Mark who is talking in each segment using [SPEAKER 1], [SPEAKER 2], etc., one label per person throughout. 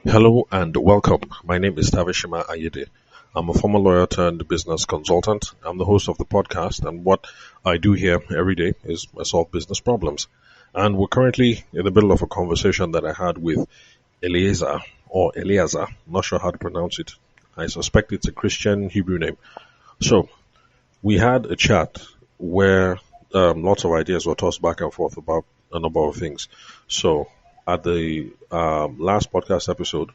[SPEAKER 1] Hello and welcome. My name is Tavishima Ayede. I'm a former lawyer turned business consultant. I'm the host of the podcast, and what I do here every day is I solve business problems. And we're currently in the middle of a conversation that I had with Eliezer or Eliezer. I'm not sure how to pronounce it. I suspect it's a Christian Hebrew name. So we had a chat where lots of ideas were tossed back and forth about a number of things. So at the last podcast episode,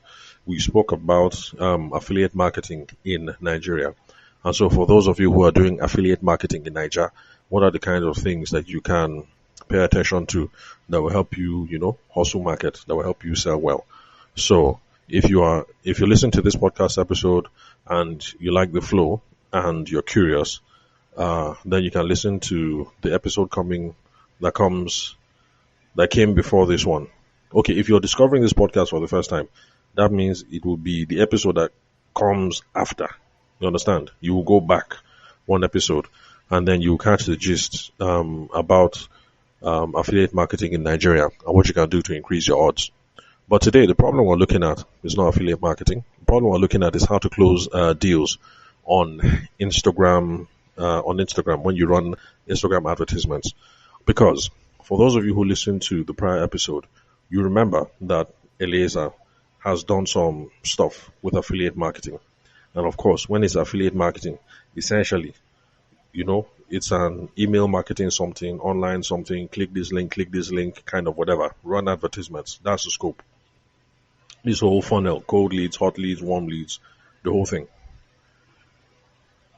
[SPEAKER 1] we spoke about affiliate marketing in Nigeria. And so for those of you who are doing affiliate marketing in Nigeria, what are the kinds of things that you can pay attention to that will help you, hustle market, that will help you sell well? So if you're listening to this podcast episode and you like the flow and you're curious, then you can listen to the episode that came before this one. Okay, if you're discovering this podcast for the first time, that means it will be the episode that comes after. You understand? You will go back one episode and then you catch the gist about affiliate marketing in Nigeria and what you can do to increase your odds. But today, the problem we're looking at is not affiliate marketing. The problem we're looking at is how to close deals on Instagram. On Instagram when you run Instagram advertisements. Because for those of you who listened to the prior episode, you remember that Eliezer has done some stuff with affiliate marketing. And of course, when it's affiliate marketing, essentially, it's an email marketing something, online something, click this link, kind of whatever, run advertisements. That's the scope. This whole funnel, cold leads, hot leads, warm leads, the whole thing.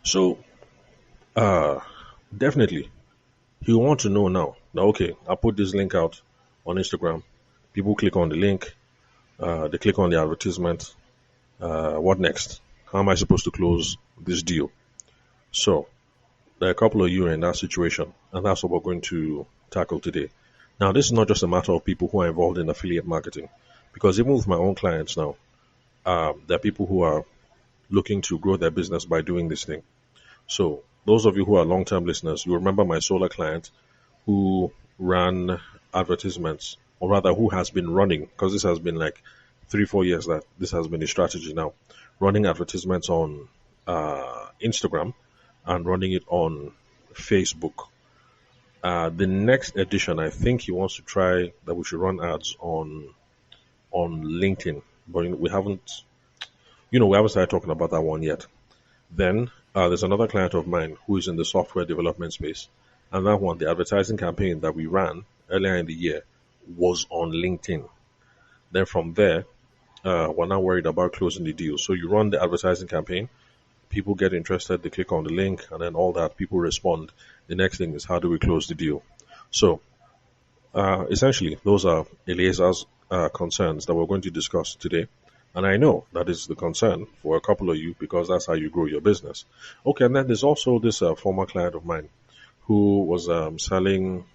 [SPEAKER 1] So, definitely, he'll want to know now that, okay, I put this link out on Instagram. People click on the link. They click on the advertisement. What next? How am I supposed to close this deal? So there are a couple of you in that situation, and that's what we're going to tackle today. Now, this is not just a matter of people who are involved in affiliate marketing, because even with my own clients now, there are people who are looking to grow their business by doing this thing. So those of you who are long-term listeners, you remember my solar client who ran advertisements, or rather who has been running, because this has been like 3-4 years that this has been a strategy now, running advertisements on Instagram and running it on Facebook. The next edition, I think he wants to try that we should run ads on LinkedIn, but we haven't started talking about that one yet. Then there's another client of mine who is in the software development space. And that one, the advertising campaign that we ran earlier in the year was on LinkedIn. Then from there, we're now worried about closing the deal. So you run the advertising campaign, people get interested, they click on the link, and then all that, people respond. The next thing is, how do we close the deal? So essentially, those are Eliezer's concerns that we're going to discuss today. And I know that is the concern for a couple of you because that's how you grow your business. Okay, and then there's also this former client of mine who was selling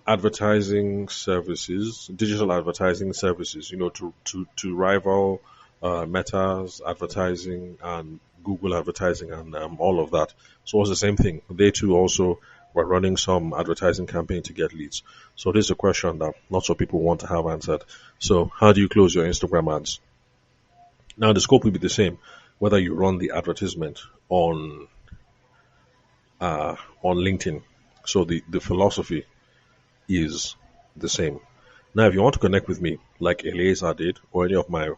[SPEAKER 1] advertising services, digital advertising services, to rival Meta's advertising and Google advertising and all of that. So it was the same thing. They too also were running some advertising campaign to get leads. So this is a question that lots of people want to have answered. So how do you close your Instagram ads? Now the scope will be the same, whether you run the advertisement on LinkedIn. So the philosophy is the same. Now, if you want to connect with me, like Eliezer did, or any of my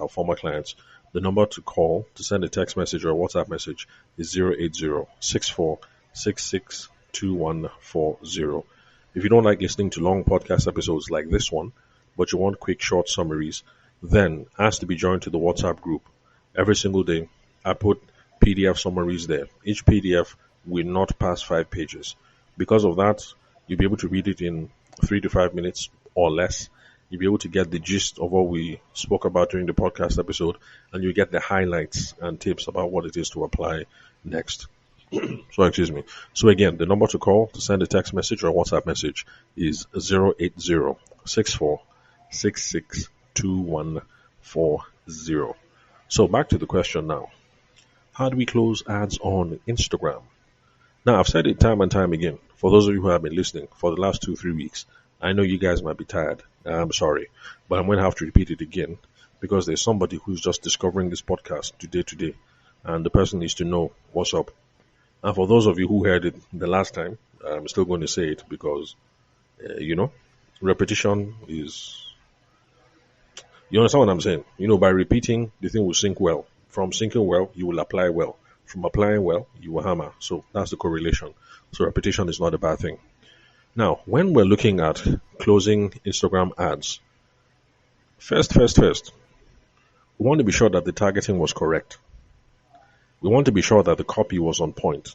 [SPEAKER 1] former clients, the number to call to send a text message or a WhatsApp message is 080-6466-2140. If you don't like listening to long podcast episodes like this one, but you want quick, short summaries, then ask to be joined to the WhatsApp group. Every single day, I put PDF summaries there. Each PDF will not pass 5 pages. Because of that, you'll be able to read it in 3 to 5 minutes or less. You'll be able to get the gist of what we spoke about during the podcast episode, and you get the highlights and tips about what it is to apply next. So again, the number to call to send a text message or a WhatsApp message is 080-6466-2140. So back to the question now. How do we close ads on Instagram? Now, I've said it time and time again. For those of you who have been listening for the last 2-3 weeks, I know you guys might be tired. I'm sorry, but I'm going to have to repeat it again because there's somebody who's just discovering this podcast today, and the person needs to know what's up. And for those of you who heard it the last time, I'm still going to say it because, repetition is. You understand what I'm saying? By repeating, the thing will sink well. From sinking well, you will apply well. From applying well, you will hammer. So that's the correlation. So repetition is not a bad thing. Now, when we're looking at closing Instagram ads, first, we want to be sure that the targeting was correct. We want to be sure that the copy was on point.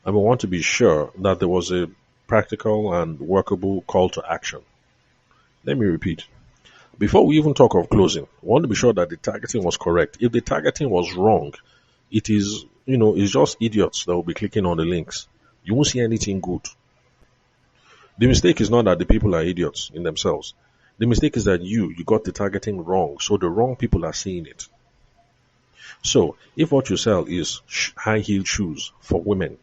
[SPEAKER 1] And we want to be sure that there was a practical and workable call to action. Let me repeat. Before we even talk of closing, we want to be sure that the targeting was correct. If the targeting was wrong, it's just idiots that will be clicking on the links. You won't see anything good. The mistake is not that the people are idiots in themselves. The mistake is that you got the targeting wrong, so the wrong people are seeing it. So, if what you sell is high-heel shoes for women,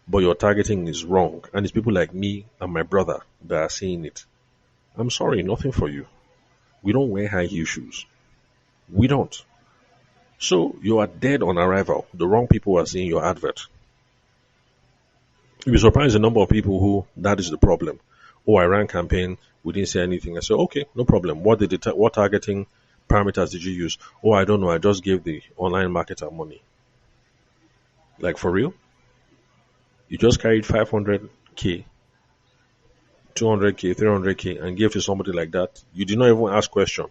[SPEAKER 1] but your targeting is wrong, and it's people like me and my brother that are seeing it, I'm sorry, nothing for you. We don't wear high-heel shoes. We don't. So, you are dead on arrival. The wrong people are seeing your advert. You'll be surprised the number of people who that is the problem. Oh, I ran campaign, we didn't say anything. I said, okay, no problem. What targeting parameters did you use? Oh, I don't know. I just gave the online marketer money. Like for real? You just carried 500K, 200K, 300K and gave to somebody like that. You did not even ask question.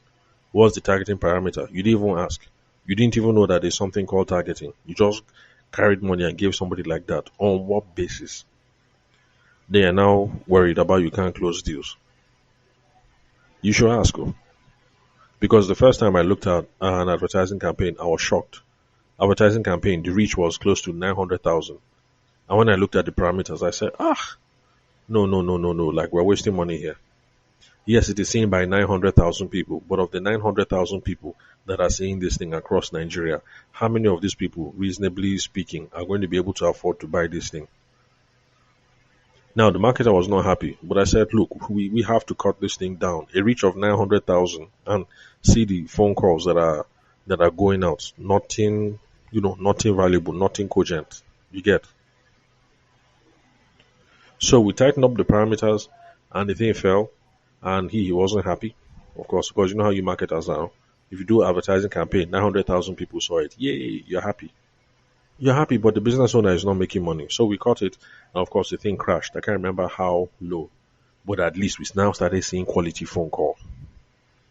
[SPEAKER 1] What's the targeting parameter? You didn't even ask. You didn't even know that there's something called targeting. You just carried money and gave somebody like that. On what basis? They are now worried about you can't close deals. You should ask. Because the first time I looked at an advertising campaign, I was shocked. Advertising campaign, the reach was close to 900,000. And when I looked at the parameters, I said, no. Like, we're wasting money here. Yes, it is seen by 900,000 people, but of the 900,000 people that are seeing this thing across Nigeria, how many of these people, reasonably speaking, are going to be able to afford to buy this thing? Now, the marketer was not happy, but I said, look, we have to cut this thing down. A reach of 900,000 and see the phone calls that are going out. Nothing valuable, nothing cogent. You get? So we tightened up the parameters and the thing fell and he wasn't happy, of course, because you know how you marketers now. If you do advertising campaign, 900,000 people saw it. Yay, you're happy. You're happy, but the business owner is not making money. So we cut it. And of course, the thing crashed. I can't remember how low, but at least we now started seeing quality phone call.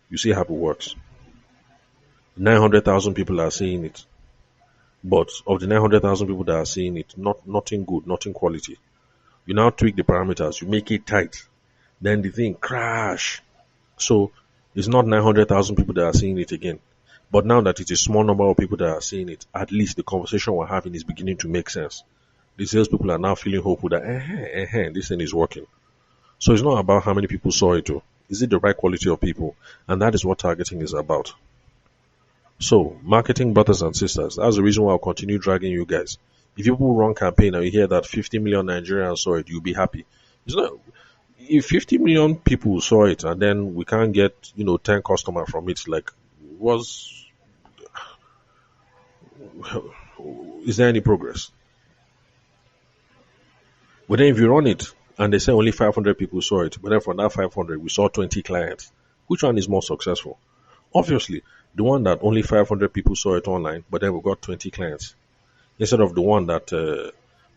[SPEAKER 1] You see how it works. 900,000 people are seeing it. But of the 900,000 people that are seeing it, nothing good, nothing quality. You now tweak the parameters, you make it tight. Then the thing crash. So it's not 900,000 people that are seeing it again. But now that it's a small number of people that are seeing it, at least the conversation we're having is beginning to make sense. The salespeople are now feeling hopeful that this thing is working. So it's not about how many people saw it. Is it the right quality of people? And that is what targeting is about. So, marketing brothers and sisters, that's the reason why I'll continue dragging you guys. If people run campaign and you hear that 50 million Nigerians saw it, you'll be happy. It's not, if 50 million people saw it and then we can't get, 10 customers from it, is there any progress? But then if you run it and they say only 500 people saw it, but then from that 500 we saw 20 clients, which one is more successful? Obviously, the one that only 500 people saw it online, but then we got 20 clients. Instead of the one that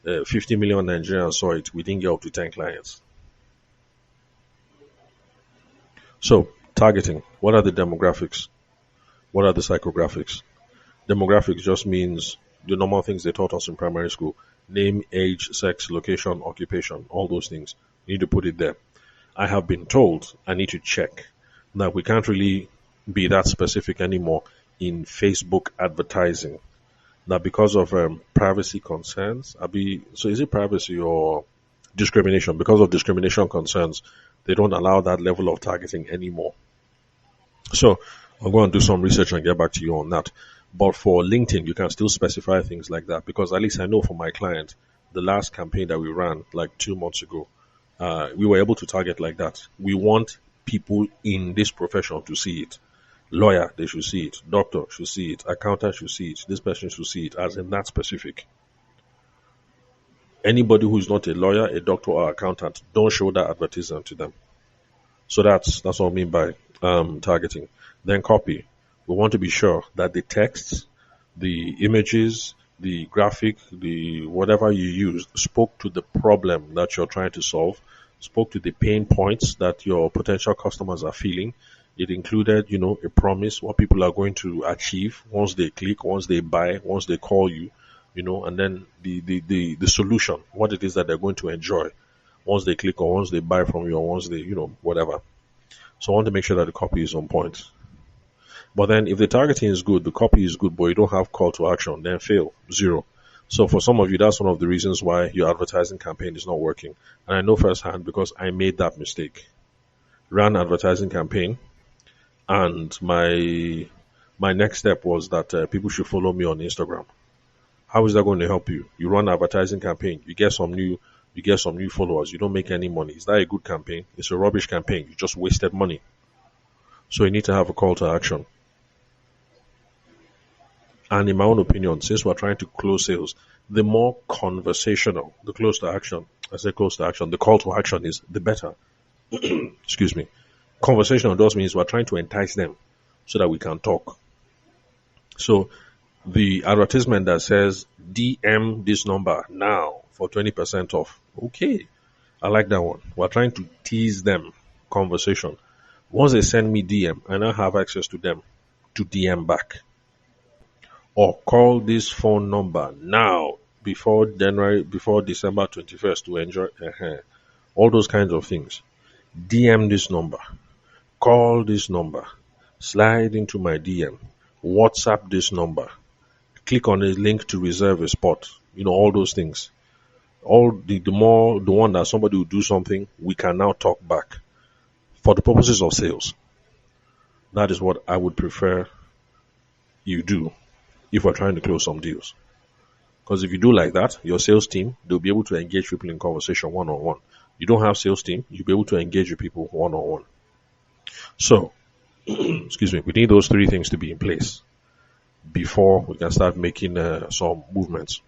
[SPEAKER 1] 50 million Nigerians saw it, we didn't get up to 10 clients. So, targeting. What are the demographics? What are the psychographics? Demographics just means the normal things they taught us in primary school. Name, age, sex, location, occupation, all those things. You need to put it there. I have been told I need to check that we can't really be that specific anymore in Facebook advertising. That because of privacy concerns, so is it privacy or discrimination? Because of discrimination concerns, they don't allow that level of targeting anymore. So I'll go and do some research and get back to you on that. But for LinkedIn, you can still specify things like that because at least I know for my client, the last campaign that we ran like 2 months ago, we were able to target like that. We want people in this profession to see it. Lawyer, they should see it. Doctor should see it. Accountant should see it. This person should see it, as in that specific. Anybody who is not a lawyer, a doctor, or accountant, don't show that advertisement to them. So that's what I mean by targeting. Then copy. We want to be sure that the texts, the images, the graphic, the whatever you used spoke to the problem that you're trying to solve, spoke to the pain points that your potential customers are feeling. It included, a promise, what people are going to achieve once they click, once they buy, once they call you, and then the solution, what it is that they're going to enjoy once they click or once they buy from you or once they, whatever. So I want to make sure that the copy is on point. But then if the targeting is good, the copy is good, but you don't have call to action, then fail, 0. So for some of you, that's one of the reasons why your advertising campaign is not working. And I know firsthand because I made that mistake. Ran advertising campaign, and my next step was that people should follow me on Instagram. How is that going to help you? You run an advertising campaign, you get some new followers, you don't make any money. Is that a good campaign? It's a rubbish campaign. You just wasted money. So you need to have a call to action. And in my own opinion, since we're trying to close sales, the more conversational the close to action, the call to action is, the better. Excuse me. Conversational does means we're trying to entice them so that we can talk. So the advertisement that says DM this number now for 20% off. Okay. I like that one. We're trying to tease them. Conversation. Once they send me DM, I now have access to them to DM back. Or call this phone number now before December 21st to enjoy all those kinds of things. DM this number. Call this number. Slide into my DM. WhatsApp this number. Click on a link to reserve a spot. All those things. All the one that somebody will do something, we can now talk back. For the purposes of sales, that is what I would prefer you do if we're trying to close some deals. Because if you do like that, your sales team, they'll be able to engage people in conversation one-on-one. You don't have sales team, you'll be able to engage with people one-on-one. So, excuse me, we need those 3 things to be in place before we can start making some movements.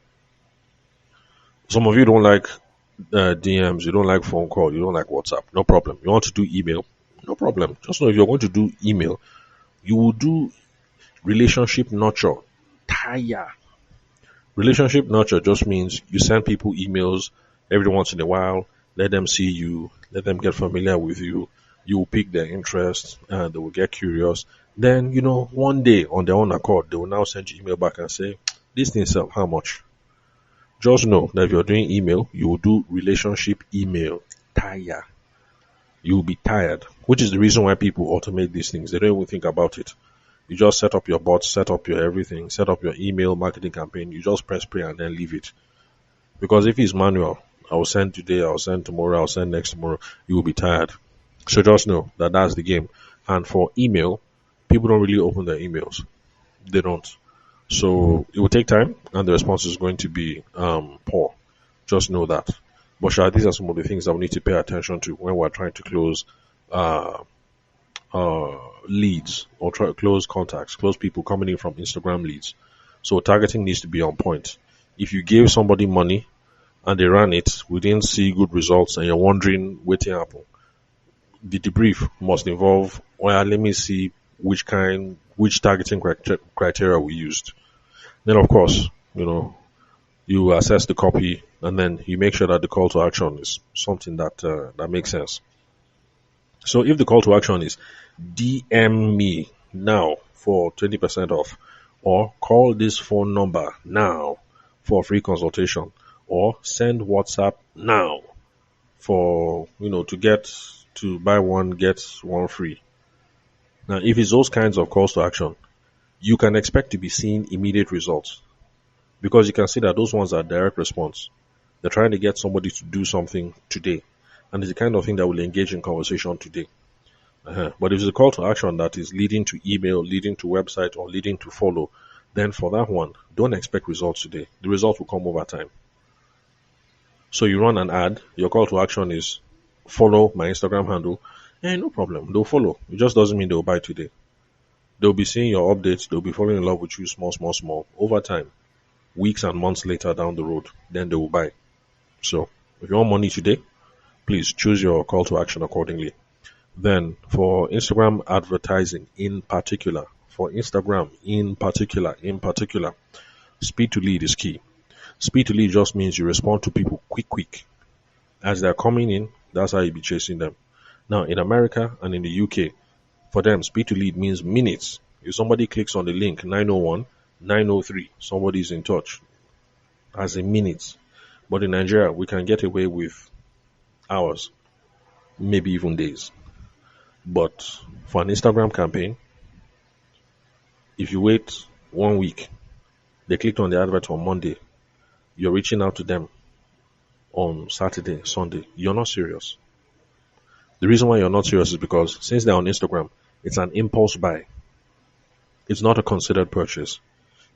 [SPEAKER 1] Some of you don't like DMs, you don't like phone call, you don't like WhatsApp. No problem. You want to do email? No problem. Just know if you're going to do email, you will do relationship nurture. Tire. Relationship nurture just means you send people emails every once in a while, let them see you, let them get familiar with you. You will pique their interest, and they will get curious. Then, one day on their own accord, they will now send you email back and say, this thing self, how much? Just know that if you're doing email, you will do relationship email. Tire. You will be tired, which is the reason why people automate these things. They don't even think about it. You just set up your bots, set up your everything, set up your email marketing campaign. You just press play and then leave it. Because if it's manual, I will send today, I'll send tomorrow, I'll send next tomorrow, you will be tired. So just know that that's the game. And for email, people don't really open their emails. They don't. So it will take time and the response is going to be poor. Just know that. But these are some of the things that we need to pay attention to when we're trying to close leads or try to close contacts, close people coming in from Instagram leads. So targeting needs to be on point. If you gave somebody money and they ran it, we didn't see good results and you're wondering what happened, the debrief must involve, well, let me see which targeting criteria we used. Then of course, you assess the copy and then you make sure that the call to action is something that makes sense. So if the call to action is DM me now for 20% off, or call this phone number now for a free consultation, or send WhatsApp now for, to buy one, get one free. Now, if it's those kinds of calls to action, you can expect to be seeing immediate results because you can see that those ones are direct response. They're trying to get somebody to do something today. And it's the kind of thing that will engage in conversation today. But if it's a call to action that is leading to email, leading to website, or leading to follow, then for that one, don't expect results today. The results will come over time. So you run an ad, your call to action is follow my Instagram handle, No problem. They'll follow. It just doesn't mean they'll buy today. They'll be seeing your updates. They'll be falling in love with you small, small, small. Over time, weeks and months later down the road, then they will buy. So if you want money today, please choose your call to action accordingly. Then for Instagram advertising in particular, speed to lead is key. Speed to lead just means you respond to people quick. As they're coming in, that's how you be chasing them. Now in America and in the UK, for them, speed to lead means minutes. If somebody clicks on the link 901, 903, somebody's in touch as in minutes. But in Nigeria, we can get away with hours, maybe even days. But for an Instagram campaign, if you wait 1 week, they clicked on the advert on Monday, you're reaching out to them on Saturday, Sunday. You're not serious. The reason why you're not serious is because since they're on Instagram, it's an impulse buy. It's not a considered purchase.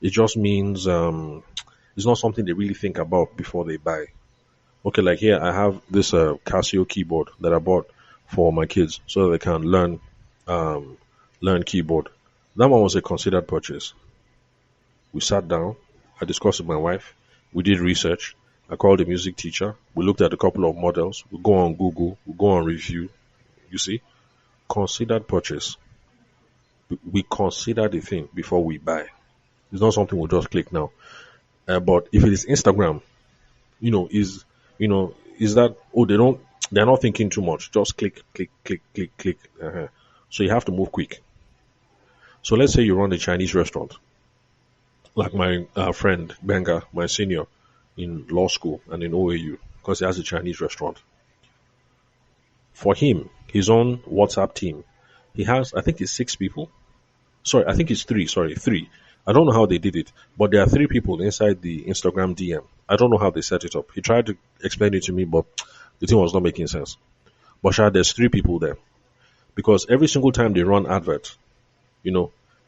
[SPEAKER 1] It just means it's not something they really think about before they buy. Okay, like here I have this Casio keyboard that I bought for my kids so that they can learn keyboard. That one was a considered purchase. We sat down, I discussed with my wife, we did research. I called the music teacher. We looked at a couple of models. We go on Google. We go on review. You see, considered purchase. We consider the thing before we buy. It's not something we'll just click now. But if it is Instagram, is that they're not thinking too much. Just click, click, click, click, click. So you have to move quick. So let's say you run a Chinese restaurant, like my friend Benga, my senior in law school and in OAU, because he has a Chinese restaurant. For him, his own WhatsApp team, he has, I think it's 6 people. Sorry, I think it's three. Sorry, three. I don't know how they did it, but there are 3 people inside the Instagram DM. I don't know how they set it up. He tried to explain it to me, but the thing was not making sense. But there's 3 people there because every single time they run adverts,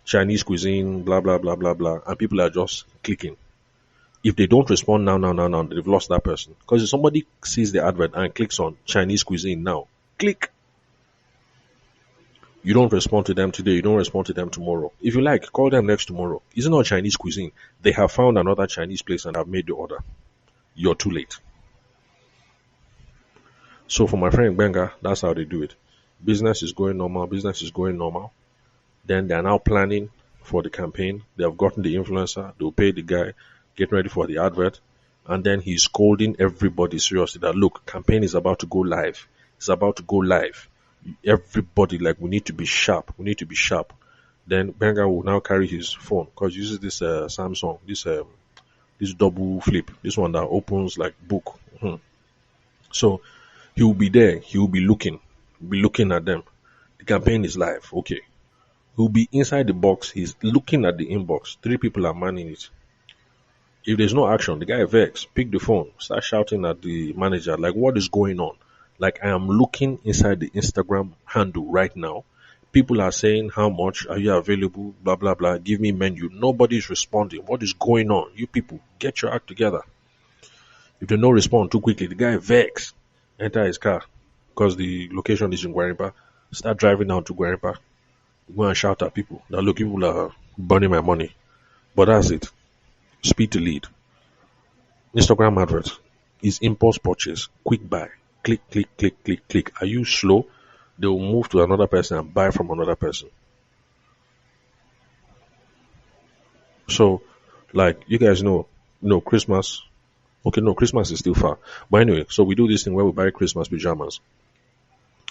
[SPEAKER 1] Chinese cuisine, blah blah blah blah blah, and people are just clicking. If they don't respond now, they've lost that person. Because if somebody sees the advert and clicks on Chinese cuisine now, click. You don't respond to them today, you don't respond to them tomorrow. If you like, call them next tomorrow. It's not Chinese cuisine. They have found another Chinese place and have made the order. You're too late. So for my friend Benga, that's how they do it. Business is going normal. Then they're now planning for the campaign. They have gotten the influencer, they'll pay the guy, getting ready for the advert, and then he's scolding everybody seriously that look, campaign is about to go live. It's about to go live. Everybody, like, we need to be sharp. Then Benga will now carry his phone because he uses this Samsung, this double flip, this one that opens like book. So he will be there. He will be looking at them. The campaign is live. Okay. He'll be inside the box. He's looking at the inbox. 3 people are manning it. If there's no action, the guy vex, pick the phone, start shouting at the manager, like, what is going on? Like, I am looking inside the Instagram handle right now. People are saying, how much are you available? Blah, blah, blah. Give me menu. Nobody's responding. What is going on? You people, get your act together. If they don't respond too quickly, the guy vex, enter his car because the location is in Guarimpa. Start driving down to Guarimpa. Go and shout at people. Now, look, people are burning my money. But that's it. Speed to lead. Instagram adverts is impulse purchase, quick buy, click, click, click, click, click. Are you slow? They will move to another person and buy from another person. So, like, you guys know, Christmas. Okay, no, Christmas is still far. But anyway, so we do this thing where we buy Christmas pajamas.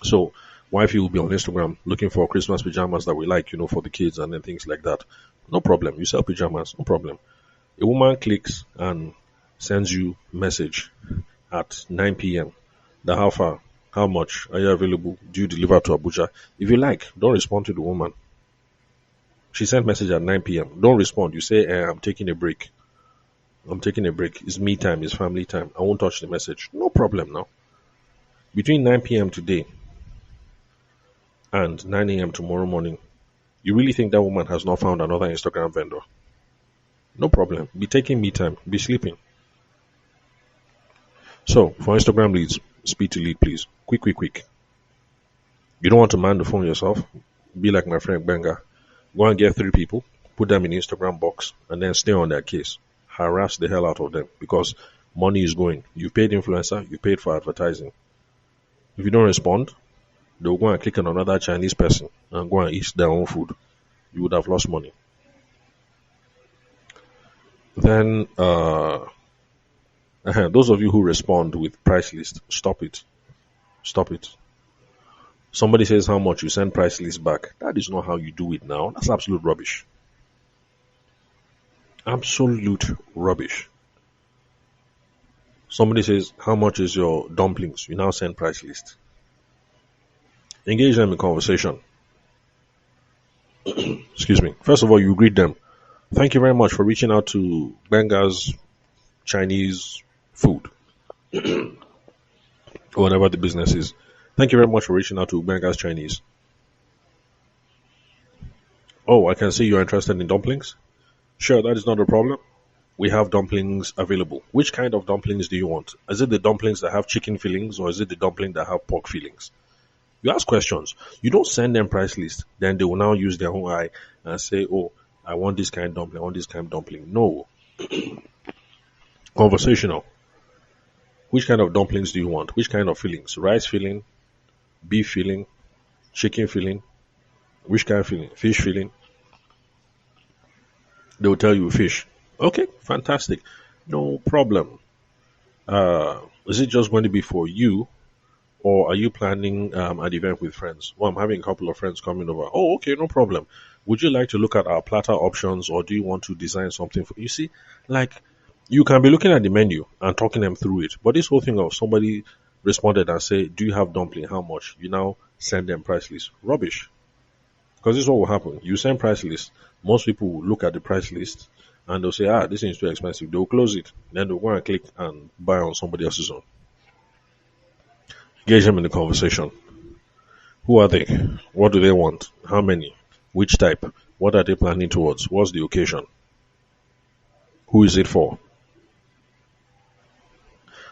[SPEAKER 1] So, wifey will be on Instagram looking for Christmas pajamas that we like, for the kids and then things like that. No problem. You sell pajamas, no problem. A woman clicks and sends you message at 9 p.m. that how far, how much are you available? Do you deliver to Abuja? If you like, don't respond to the woman. She sent message at 9 p.m. Don't respond. You say, I'm taking a break. It's me time. It's family time. I won't touch the message. No problem now. Between 9 p.m. today and 9 a.m. tomorrow morning, you really think that woman has not found another Instagram vendor? No problem. Be taking me time. Be sleeping. So, for Instagram leads, speed to lead, please. Quick. You don't want to man the phone yourself? Be like my friend Benga. Go and get 3 people, put them in Instagram box, and then stay on their case. Harass the hell out of them because money is going. You paid influencer, you paid for advertising. If you don't respond, they'll go and click on another Chinese person and go and eat their own food. You would have lost money. Then, those of you who respond with price list, stop it. Stop it. Somebody says how much, you send price list back. That is not how you do it now. That's absolute rubbish. Absolute rubbish. Somebody says, how much is your dumplings? You now send price list. Engage them in conversation. Excuse me. First of all, you greet them. Thank you very much for reaching out to Benga's Chinese food, or whatever the business is. Thank you very much for reaching out to Benga's Chinese. Oh, I can see you're interested in dumplings. Sure, that is not a problem. We have dumplings available. Which kind of dumplings do you want? Is it the dumplings that have chicken fillings, or is it the dumpling that have pork fillings? You ask questions. You don't send them price list. Then they will now use their own eye and say, oh, I want this kind of dumpling, I want this kind of dumpling. No. Conversational. Which kind of dumplings do you want? Which kind of fillings? Rice filling, beef filling, chicken filling, which kind of filling? Fish filling. They will tell you fish. Okay, fantastic. No problem. Is it just going to be for you, or are you planning an event with friends? Well, I'm having a couple of friends coming over. Oh, okay, no problem. Would you like to look at our platter options, or do you want to design something for you? See, like, you can be looking at the menu and talking them through it. But this whole thing of somebody responded and say, do you have dumpling? How much? You now send them price list. Rubbish. Because this is what will happen. You send price list. Most people will look at the price list and they'll say, this is too expensive. They'll close it. Then they'll go and click and buy on somebody else's own. Engage them in the conversation. Who are they? What do they want? How many? Which type? What are they planning towards? What's the occasion? Who is it for?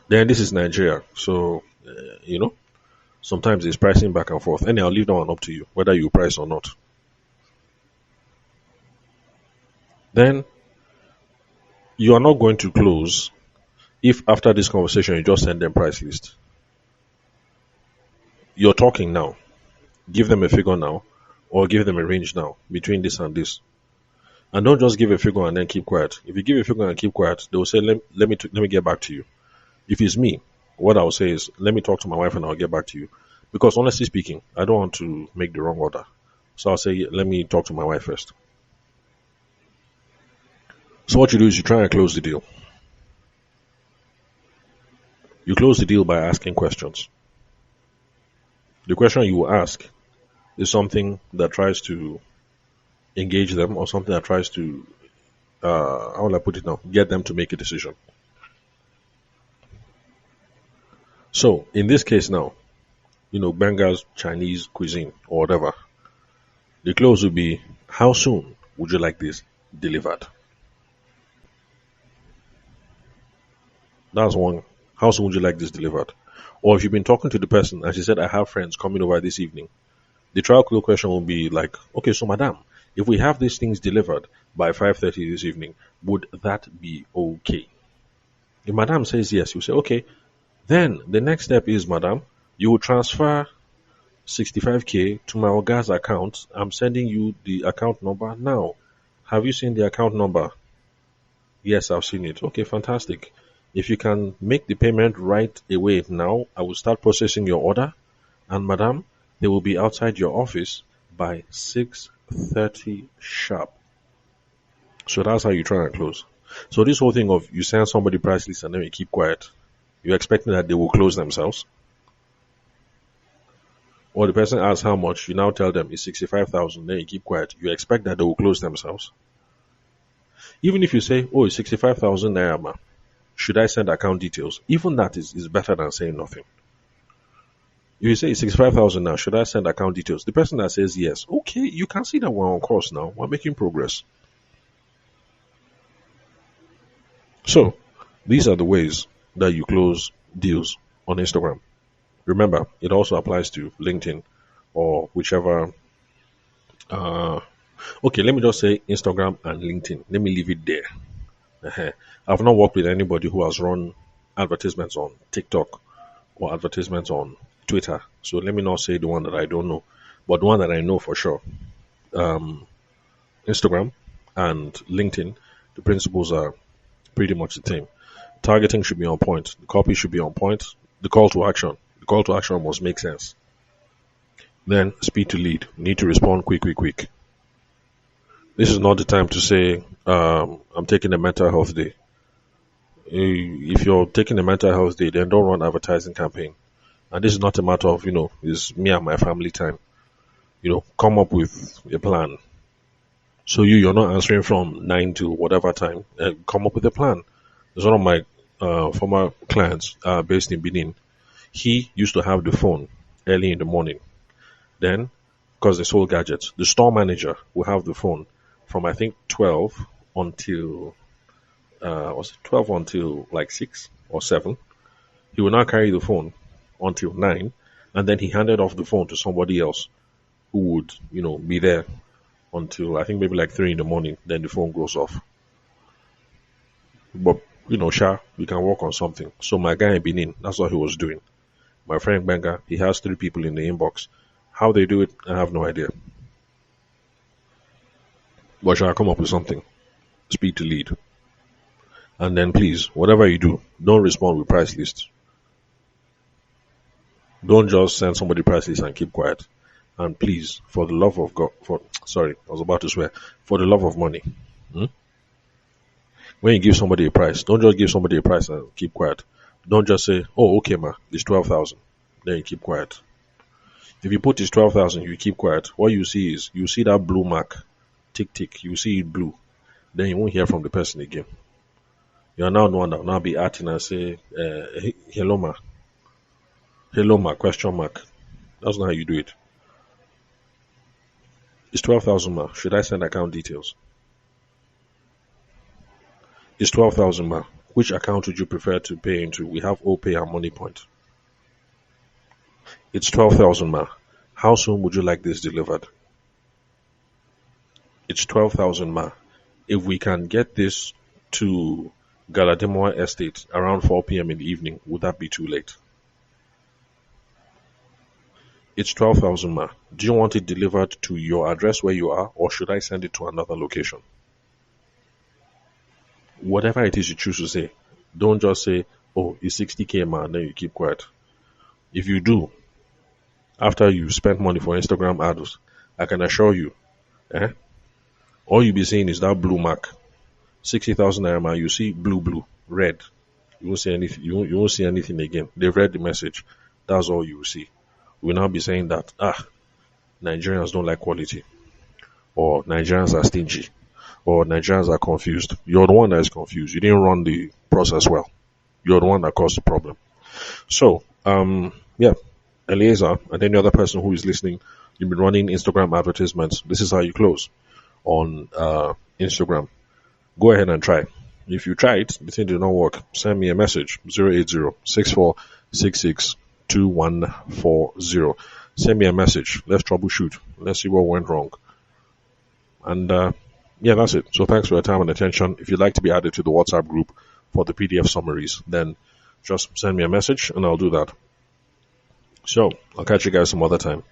[SPEAKER 1] Then this is Nigeria. So, sometimes it's pricing back and forth. And I'll leave that one up to you, whether you price or not. Then you are not going to close if after this conversation you just send them price list. You're talking now. Give them a figure now, or give them a range now between this and this. And don't just give a figure and then keep quiet. If you give a figure and keep quiet, they will say, let me get back to you. If it's me, what I'll say is, let me talk to my wife and I'll get back to you. Because honestly speaking, I don't want to make the wrong order. So I'll say, let me talk to my wife first. So what you do is you try and close the deal. You close the deal by asking questions. The question you will ask is something that tries to engage them, or something that tries to, how will I put it now, get them to make a decision. So in this case now, Benga's Chinese cuisine or whatever, the close will be, how soon would you like this delivered? That's one. How soon would you like this delivered? Or if you've been talking to the person and she said, I have friends coming over this evening, the trial question will be like, okay, so madam, if we have these things delivered by 5:30 this evening, would that be okay? If madam says yes, you say, okay. Then the next step is, madam, you will transfer 65K to my Oga's account. I'm sending you the account number now. Have you seen the account number? Yes, I've seen it. Okay, fantastic. If you can make the payment right away now, I will start processing your order. And madam, they will be outside your office by 6:30 sharp. So that's how you try and close. So this whole thing of you send somebody price list and then you keep quiet, you're expecting that they will close themselves? Or the person asks how much, you now tell them it's 65,000, then you keep quiet. You expect that they will close themselves? Even if you say, oh, it's 65,000 naira, ma, should I send account details? Even that is better than saying nothing. If you say it's 65,000 now, should I send account details? The person that says yes, okay, you can see that we're on course now. We're making progress. So, these are the ways that you close deals on Instagram. Remember, it also applies to LinkedIn or whichever. Uh, okay, let me just say Instagram and LinkedIn. Let me leave it there. Uh-huh. I've not worked with anybody who has run advertisements on TikTok or advertisements on Twitter. So let me not say the one that I don't know, but the one that I know for sure, Instagram and LinkedIn, the principles are pretty much the same. Targeting should be on point. The copy should be on point. The call to action. The call to action must make sense. Then speed to lead. You need to respond quick, quick, quick. This is not the time to say, I'm taking a mental health day. If you're taking a mental health day, then don't run advertising campaign. And this is not a matter of, it's me and my family time. Come up with a plan. So you're not answering from 9 to whatever time. Come up with a plan. There's one of my former clients based in Benin. He used to have the phone early in the morning. Then, because they sold gadgets, the store manager will have the phone from I think 12 until was it 12 until like 6 or 7. He will now carry the phone until 9, and then he handed off the phone to somebody else who would be there until I think maybe like 3 in the morning. Then the phone goes off. But Sha, we can work on something. So my guy in Benin, that's what he was doing. My friend Benga, he has 3 people in the inbox. How they do it, I have no idea. But shall I come up with something? Speed to lead. And then please, whatever you do, don't respond with price lists. Don't just send somebody price list and keep quiet. And please, for the love of God, I was about to swear, for the love of money. When you give somebody a price, don't just give somebody a price and keep quiet. Don't just say, oh, okay, ma, it's 12,000. Then you keep quiet. If you put it's 12,000, you keep quiet. What you see is, you see that blue mark, tick, tick, you see it blue. Then you won't hear from the person again. You are now the one that will now be acting and say, hello, ma. Hello, ma, question mark. That's not how you do it. It's 12,000, ma. Should I send account details? It's 12,000, ma. Which account would you prefer to pay into? We have OPay and MoneyPoint. It's 12,000, ma. How soon would you like this delivered? It's 12,000, ma. If we can get this to Galadimoa Estate around 4 p.m. in the evening, would that be too late? It's 12,000, ma. Do you want it delivered to your address where you are, or should I send it to another location? Whatever it is you choose to say, don't just say, oh, it's 60K, ma, and then you keep quiet. If you do, after you spent money for Instagram ads, I can assure you, all you'll be seeing is that blue mark. 60,000 naira, you see blue, red. You won't see anything. You won't see anything again. They've read the message. That's all you will see. We'll now be saying that Nigerians don't like quality, or Nigerians are stingy, or Nigerians are confused. You're the one that is confused. You didn't run the process well. You're the one that caused the problem. So, Eliezer and any other person who is listening, you've been running Instagram advertisements. This is how you close on Instagram. Go ahead and try. If you try it, the thing did not work, send me a message, 080-6466-2140. Send me a message. Let's troubleshoot. Let's see what went wrong. And that's it. So thanks for your time and attention. If you'd like to be added to the WhatsApp group for the PDF summaries, then just send me a message and I'll do that. So I'll catch you guys some other time.